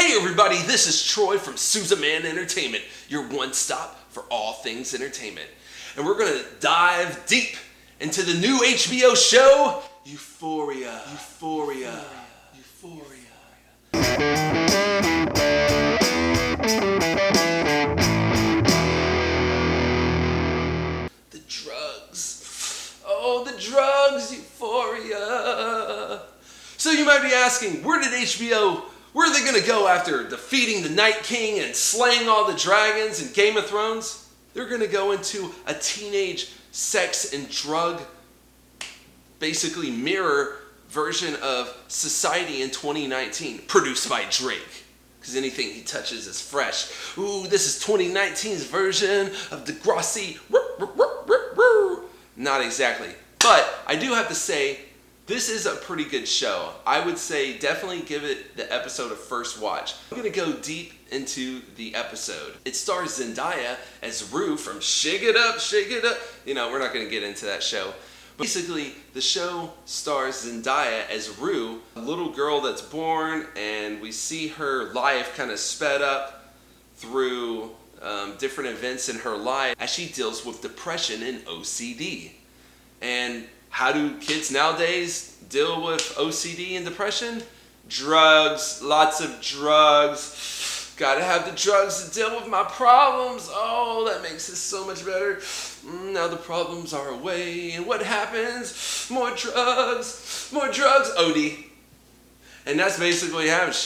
Hey everybody, this is Troy from Sousa-Man Entertainment, your one stop for all things entertainment. And we're going to dive deep into the new HBO show, Euphoria. Euphoria. The drugs. Oh, the drugs, Euphoria. So you might be asking, where are they going to go after defeating the Night King and slaying all the dragons in Game of Thrones? They're going to go into a teenage sex and drug, basically mirror version of society in 2019, produced by Drake. Because anything he touches is fresh. Ooh, this is 2019's version of Degrassi. Not exactly. But I do have to say, this is a pretty good show. I would say definitely give it the episode a first watch. I'm going to go deep into the episode. It stars Zendaya as Rue from Shake It Up, Shake It Up. You know, we're not going to get into that show. But basically, the show stars Zendaya as Rue, a little girl that's born, and we see her life kind of sped up through different events in her life as she deals with depression and OCD. And how do kids nowadays deal with OCD and depression? Drugs, lots of drugs. Gotta have the drugs to deal with my problems. Oh, that makes it so much better. Now the problems are away. And what happens? More drugs, OD. And that's basically what happens.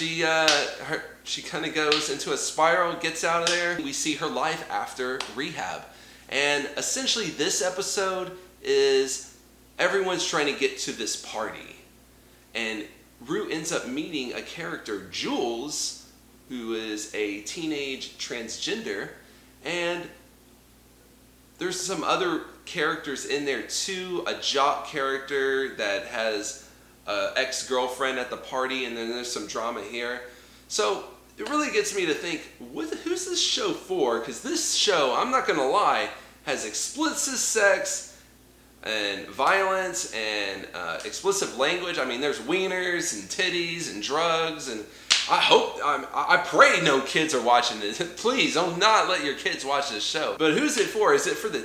She kind of goes into a spiral, gets out of there. We see her life after rehab. And essentially this episode is everyone's trying to get to this party. And Rue ends up meeting a character, Jules, who is a teenage transgender. And there's some other characters in there too. A jock character that has an ex-girlfriend at the party, and then there's some drama here. So it really gets me to think, who's this show for? Because this show, I'm not going to lie, has explicit sex and violence and explicit language. I mean, there's wieners and titties and drugs, and I pray no kids are watching this. Please do not let your kids watch this show. But who's it for? Is it for the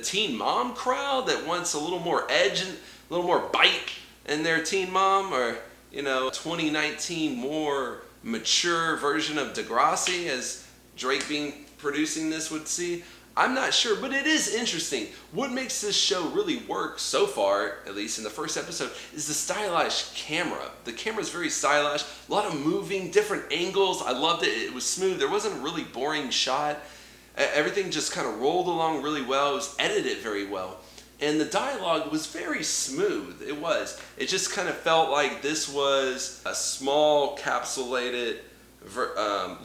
teen mom crowd that wants a little more edge and a little more bite in their teen mom, or 2019 more mature version of Degrassi, as Drake being producing this would see? I'm not sure, but it is interesting. What makes this show really work so far, at least in the first episode, is the stylized camera. The camera's very stylish, a lot of moving, different angles. I loved it. It was smooth. There wasn't a really boring shot. Everything just kind of rolled along really well. It was edited very well. And the dialogue was very smooth. It was. It just kind of felt like this was a small, capsulated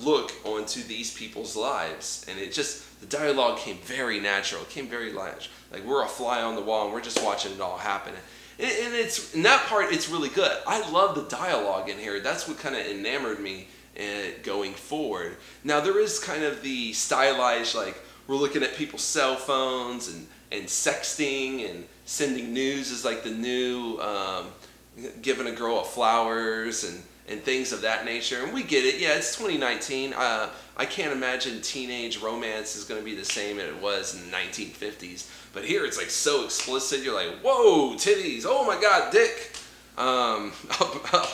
look onto these people's lives. And the dialogue came very natural. It came very like we're a fly on the wall and we're just watching it all happen. And it's in that part, it's really good. I love the dialogue in here. That's what kind of enamored me going forward. Now there is kind of the stylized, like we're looking at people's cell phones and sexting and sending news is like the new giving a girl flowers and things of that nature. And we get it. Yeah, it's 2019. I can't imagine teenage romance is going to be the same as it was in the 1950s. But here it's like so explicit. You're like, whoa, titties. Oh my God, dick. A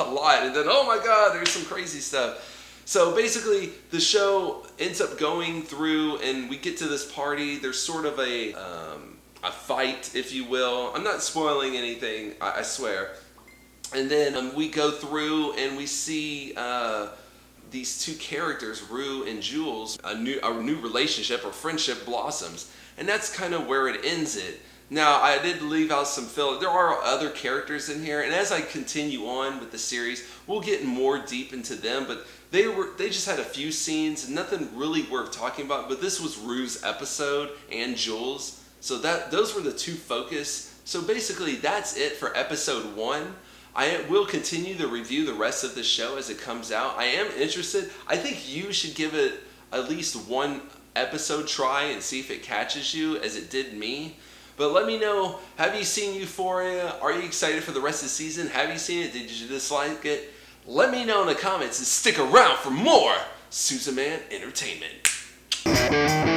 lot. And then, oh my God, there's some crazy stuff. So basically, the show ends up going through, and we get to this party. There's sort of a fight, if you will. I'm not spoiling anything, I swear. And then we go through and we see these two characters, Rue and Jules, a new relationship or friendship blossoms. And that's kind of where it ends it. Now, I did leave out some filler. There are other characters in here, and as I continue on with the series, we'll get more deep into them, but they just had a few scenes, nothing really worth talking about, but this was Rue's episode and Jules. So those were the two focus. So basically, that's it for episode 1. I will continue to review the rest of the show as it comes out. I am interested. I think you should give it at least one episode try and see if it catches you as it did me. But let me know, have you seen Euphoria? Are you excited for the rest of the season? Have you seen it? Did you dislike it? Let me know in the comments and stick around for more Susan Man Entertainment.